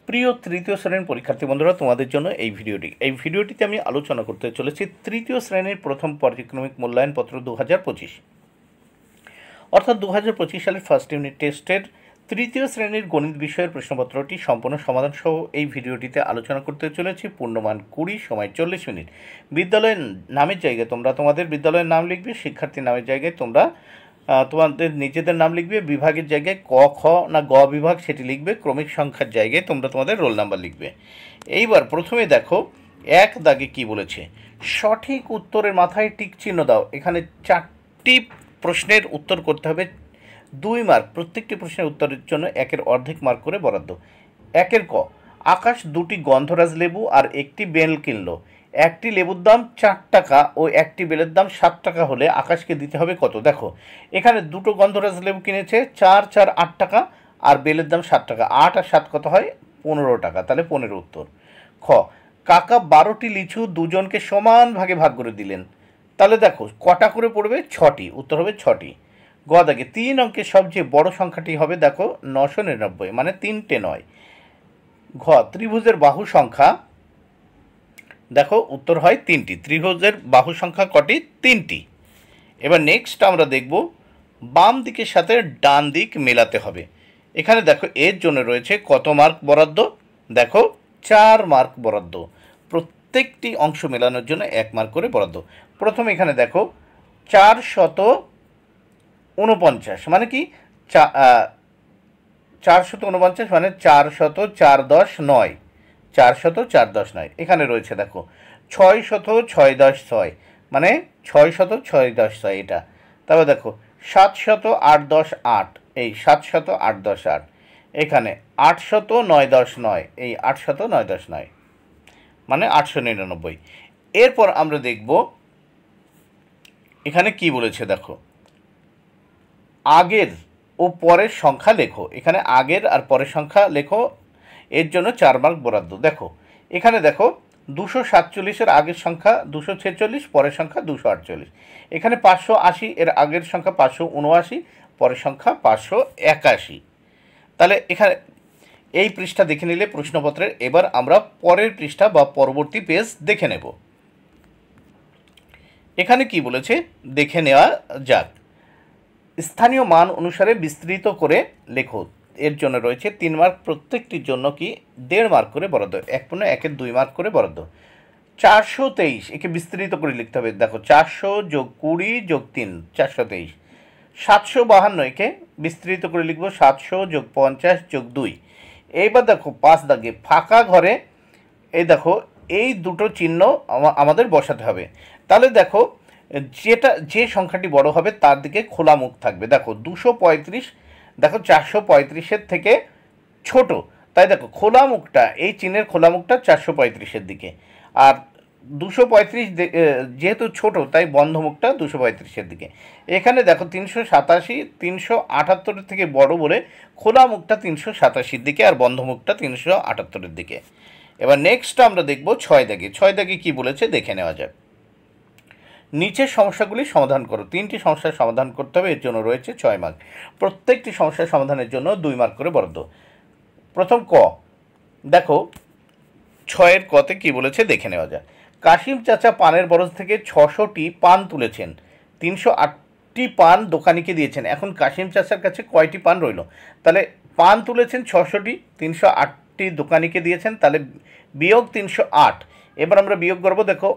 প্রিয় তৃতীয় শ্রেণীর পরীক্ষার্থী বন্ধুরা, তোমাদের জন্য এই ভিডিওটিতে আমি আলোচনা করতে চলেছি তৃতীয় শ্রেণীর প্রথম পর্যায়ক্রমিক মূল্যায়নপত্র 2025, অর্থাৎ 2025 সালের ফার্স্ট ইউনিট টেস্টের তৃতীয় শ্রেণীর গণিত বিষয়ের প্রশ্নপত্রটি সম্পূর্ণ সমাধান সহ এই ভিডিওটিতে আলোচনা করতে চলেছি। পূর্ণমান 20, সময় 40 মিনিট। বিদ্যালয়ের নামের জায়গায় তোমরা তোমাদের বিদ্যালয়ের নাম লিখবে, শিক্ষার্থীর নামের জায়গায় তোমরা তোমাদের নিজেদের নাম লিখবে, বিভাগের জায়গায় ক, খ না গ বিভাগ সেটি লিখবে, ক্রমিক সংখ্যার জায়গায় তোমরা তোমাদের রোল নাম্বার লিখবে। এইবার প্রথমে দেখো এক দাগে কি বলেছে, সঠিক উত্তরের মাথায় টিক চিহ্ন দাও। এখানে 4টি প্রশ্নের উত্তর করতে হবে, 2 মার্ক। প্রত্যেকটি প্রশ্নের উত্তরের জন্য 1-এর অর্ধেক মার্ক করে বরাদ্দ। 1-এর ক, আকাশ 2টি গন্ধরাজ লেবু আর 1টি বেল কিনলো। একটি লেবুর দাম 4 টাকা ও একটি বেলের দাম 7 টাকা হলে আকাশকে দিতে হবে কত? দেখো এখানে দুটো গন্ধরাজ লেবু কিনেছে, 4 4 8 টাকা, আর বেলের দাম 7 টাকা। 8 আর 7 কত হয়? 15 টাকা। তাহলে 15 উত্তর। খ, কাকা 12টি লিচু দুজনকে সমান ভাগে ভাগ করে দিলেন। তাহলে দেখো কটা করে পড়বে? 6টি। উত্তর হবে 6টি। গ দাগে 3 অঙ্কের সবচেয়ে বড় সংখ্যাটি হবে দেখো 999, মানে 3টে নয়। ঘ, ত্রিভুজের বাহু সংখ্যা দেখো উত্তর হয় 3টি। ত্রিভুজের বাহু সংখ্যা কটি? 3টি। এবার নেক্সট আমরা দেখব বাম দিকের সাথে ডান দিক মেলাতে হবে। এখানে দেখো এর জন্য রয়েছে কত মার্ক বরাদ্দ? দেখো 4 মার্ক বরাদ্দ। প্রত্যেকটি অংশ মেলানোর জন্য 1 মার্ক করে বরাদ্দ। প্রথমে এখানে দেখো 449, মানে কি 449 মানে 404.9, 404.9। এখানে রয়েছে দেখো 606.6, মানে 606.6 এটা। তারপর দেখো 708.8, এই 708.8। এখানে 809.9, এই 809.9, মানে 899। এরপর আমরা দেখব এখানে কি বলেছে, দেখো আগের ও পরের সংখ্যা লেখো। এখানে আগের আর পরের সংখ্যা লেখো, এর জন্য 4 মার্ক বরাদ্দ। দেখো এখানে দেখো 247-এর আগের সংখ্যা 246, পরের সংখ্যা 248। এখানে 580, এর আগের সংখ্যা 579, পরের সংখ্যা 581। তাহলে এখানে এই পৃষ্ঠা দেখে নিলে প্রশ্নপত্রের। এবার আমরা পরের পৃষ্ঠা বা পরবর্তী পেজ দেখে নেব। এখানে কি বলেছে দেখে নেওয়া যাক। স্থানীয় মান অনুসারে বিস্তৃত করে লেখো। এর জন্য রয়েছে 3 মার্ক। প্রত্যেকটির জন্য কি 1.5 মার্ক করে বরাদ্দ। 1-1-এর 2 মার্ক করে বরাদ্দ। 423, একে বিস্তৃত করে লিখতে হবে। দেখো 400 যোগ 20 যোগ 3, 423। 752, একে বিস্তৃত করে লিখব। 700 যোগ 50 যোগ 2। এইবার দেখো 5 দাগে ফাঁকা ঘরে এই দেখো এই দুটো চিহ্ন আমাদের বসাতে হবে। তাহলে দেখো যে সংখ্যাটি বড় হবে তার দিকে খোলা মুখ থাকবে। দেখো 235, দেখো 435-এর থেকে ছোট, তাই দেখো খোলা মুখটা, এই চিহ্নের খোলা মুখটা 435-এর দিকে। আর 235 যেহেতু ছোট তাই বন্ধ মুখটা 235-এর দিকে। এখানে দেখো 387, 378-এর থেকে বড় বলে খোলা মুখটা 387-এর দিকে আর বন্ধ মুখটা 378-এর দিকে। এবার নেক্সট আমরা দেখব 6 দাগে। 6 দাগে কি বলেছে দেখে নেওয়া যাক। নিচের সমস্যাগুলি সমাধান করো। 3টি সমস্যার সমাধান করতে হবে, এর জন্য রয়েছে 6 মার্ক। প্রত্যেকটি সমস্যার সমাধানের জন্য 2 মার্ক করে বরাদ্দ। প্রথম ক, দেখো 6-এর কতে কি বলেছে দেখে নেওয়া যায়। কাশিম চাচা পানের বরজ থেকে 600টি পান তুলেছেন, 308টি পান দোকানিকে দিয়েছেন। এখন কাশিম চাচার কাছে কয়টি পান রইল? তাহলে পান তুলেছেন 600টি, 308টি দোকানিকে দিয়েছেন, তাহলে বিয়োগ 308। এবার আমরা বিয়োগ করবো। দেখো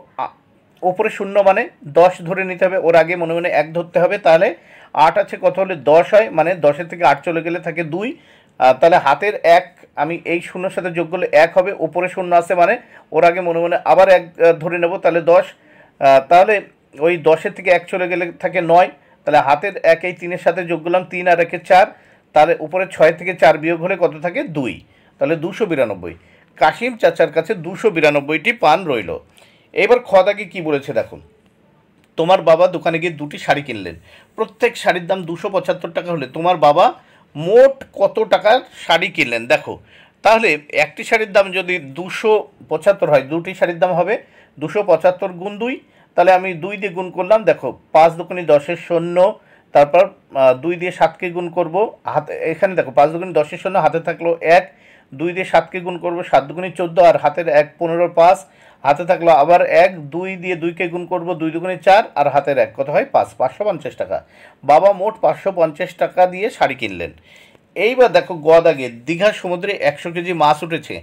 ওপরে 0 মানে 10 ধরে নিতে হবে, ওর আগে মনে মনে 1 ধরতে হবে। তাহলে 8 আছে কত হলে 10 হয়, মানে 10-এর থেকে 8 চলে গেলে থাকে 2। তাহলে হাতের 1 আমি এই 0-এর সাথে যোগ করলে 1 হবে। ওপরে 0 আছে মানে ওর আগে মনে মনে আবার 1 ধরে নেব, তাহলে 10। তাহলে ওই 10-এর থেকে 1 চলে গেলে থাকে 9। তাহলে হাতের 1 এই 3-এর সাথে যোগ করলাম, 3 আর 1 4। তাহলে উপরে 6 থেকে 4 বিয়োগ হলে কত থাকে? 2। তাহলে 292। কাশিম চাচার কাছে 292টি পান রইল। এবার খ দাগে কী বলেছে দেখো, তোমার বাবা দোকানে গিয়ে 2টি শাড়ি কিনলেন। প্রত্যেক শাড়ির দাম 275 টাকা হলে তোমার বাবা মোট কত টাকার শাড়ি কিনলেন? দেখো তাহলে একটি শাড়ির দাম যদি 275 হয়, 2টি শাড়ির দাম হবে 275 গুণ 2। তাহলে আমি 2 দিয়ে গুণ করলাম। দেখো 5 দুগুণে 10-এর শূন্য, তারপর 2 দিয়ে 7কে গুণ করব। হাতে এখানে দেখো 5 দুগুণে 10-এর শূন্য, হাতে থাকলো 1, 2 দিয়ে 7কে গুণ করব, 7 দুগুণে 14, আর হাতের 1 15 5, হাতে থাকলো আবার 1, 2 দিয়ে 2কে গুণ করব, 2 দুগুণে 4, আর হাতের 1 কত হয় 5, 550 টাকা। বাবা মোট 550 টাকা দিয়ে শাড়ি কিনলেন। এইবার দেখো গ দাগে, দীঘা সমুদ্রে 100 কেজি মাছ উঠেছে।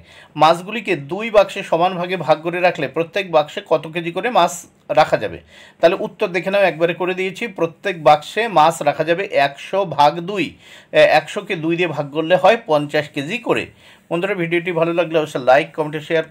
মাছগুলিকে 2 বাক্সে সমান ভাগে ভাগ করে রাখলে প্রত্যেক বাক্সে কত কেজি করে মাছ রাখা যাবে? তাহলে উত্তর দেখে নাও, একবারে করে দিয়েছি। প্রত্যেক বাক্সে মাছ রাখা যাবে 100 ভাগ 2। 100কে 2 দিয়ে ভাগ করলে হয় 50 কেজি করে। বন্ধুরা, ভিডিওটি ভালো লাগলে অবশ্যই লাইক, কমেন্ট, শেয়ার